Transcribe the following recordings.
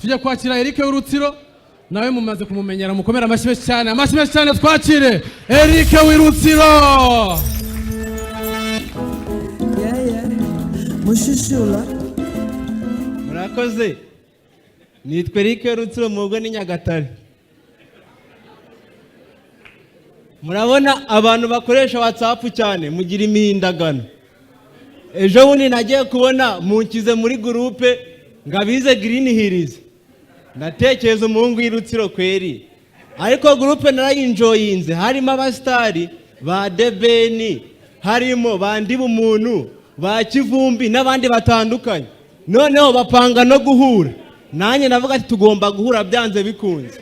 tujya kwakira Eric w'Urutsiro nawe mumaze kumumenyera mukomera amashyi cyane twakire Eric w'Urutsiro. Mushushula murakoze. Nitwe Eric w'Urutsiro mugo ni Nyagatare. Murabona abantu bakoresha WhatsApp cyane mugira imihindagano. Ejo bundi nagiye kubona munkize muri groupe ngabize Green Hills. Ndatekereza umuhungu w'Urutsiro kweri. Ariko groupe narayinjoyinze harimo abastari ba Debeni, harimo bandi bumuntu, ba Kivumbi n'abandi batandukanye. Noneho bapanga no guhura. Nanjye ndavuga ati tugomba guhura byanze bikunze.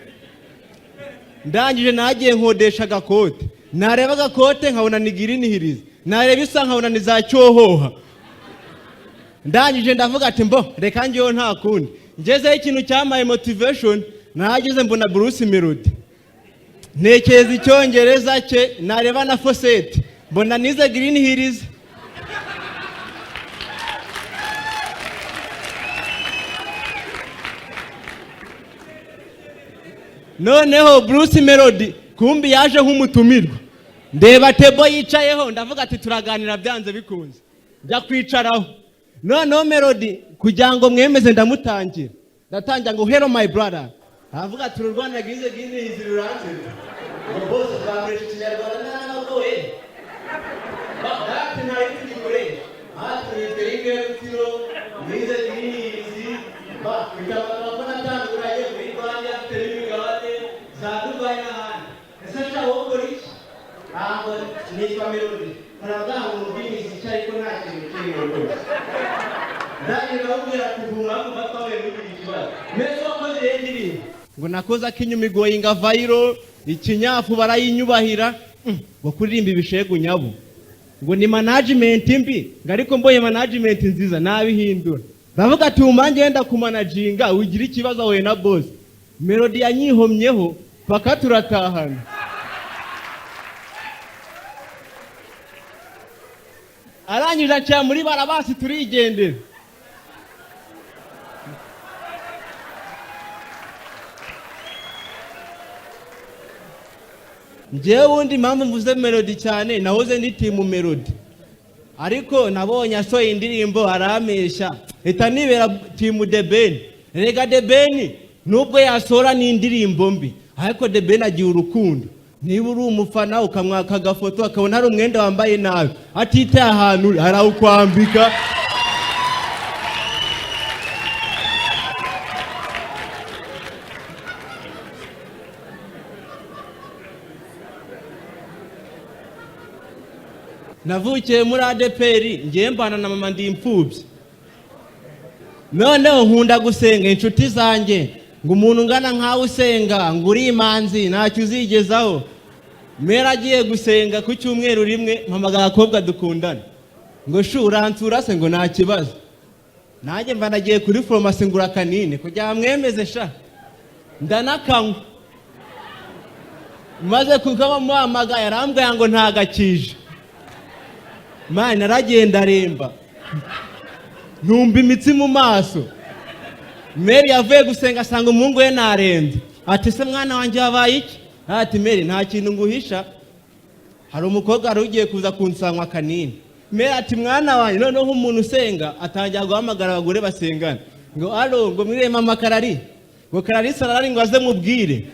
Ndangije nagiye nkodesha gakote. Nareba gakote nkabona ni Green Hills. Nareba isa nkabona ni za Cyohoha. Ndangije ndavuga ati mbo reka ngiyo nta kundi. Ngeze ikintu cyamaye motivation nahageze mbona Bruce Melody. Ntekeza icyongereza cye nareba na Fosset. Mbona nize Green Hills. Noneho Bruce Melody kumbi yaje nk'umutumirwa. Ndeba tebo yicayeho ndavuga ati turaganira byanze bikunze. Njya kwicaraho. Noneho Melody kugira ngo mwemeze ndamutangira. Ndatangira ngo hello my brother. Avuga ati Rwanda gize Green Hills ruranze. Boss twamuresha Kinyarwanda n'abagoye. Bakati nayo tugikoresha. Ati Eric w'Urutsiro nize Green Hills. Bitabakona tandukanye muri Rwanda Turumirwa zadubaye n'ahandi. Ese shawo gori? Ntabwo nitwa Melody. Naravuga ngo ubwinisi cyari ko nta kintu kirimo rwose. Ndagenda ubwira kuvuma ku matwawe muri ikibazo. Meso wakoze yendirimbo. Ngo nakoza kinyuma igoyinga viral, ikinyafu barayinyubahira. Ngo kuririmba ibishegu nyabo. Ngo ni management mbi, ariko mboye management nziza nabihindura. Bavuga ati umange yenda kumanaginga ugira ikibazo we na boss. Melody yanyihomyeho paka turatahana. Arangije cya muri barabasi turigendera. Njewe wundi mpamvu mvuze Melody cyane nahoze ndi team Melody. Ariko nabonye asoye indirimbo aramesha. Eta nibera team Debeni. Rega Debeni nubwo yasora ni indirimbo mbi. Ariko Debeni agiye urukundo. Niba uri umufana ukamwaka agafoto akabona hari umwenda wambaye nabi atite ahantu arawukwambika. Navukiye muri ADPR ngiye mbana na mama ndi imfubyi. Noneho nkunda gusenga inshuti zanjye ngo umuntu ngana nkawe usenga ngo uri imanzi ntacyo uzigezaho. Mera agiye gusenga ku cyumweru rimwe mpamagara akobwa dukundana. Ngo uransura se ngo nta kibazo. Nanjye mva nagiye kuri pharmacy ngura kanini kugira mwemeze sha. Ndanakanywa. Maze kukaba muhamagaye arambwira ngo ntagakije. Mani naragenda remba. Numva imitsi mu maso. Mary yavuye gusenga asanga umuhungu we narembye. Ati se mwana wanjye wabaye iki? Ati Mary nta kintu nguhisha. Hari umukobwa wari ugiye kuza kunsanywa kanini. Mary ati mwana wanjye noneho umuntu usenga atangira guhamagara abagore basengana. Ngo alo ngo mwire mama Karari. Ngo Karari sarari ngo aze mubwire.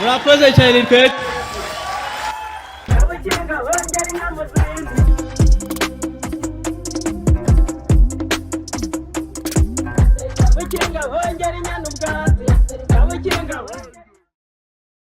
Murakoze cyane twe.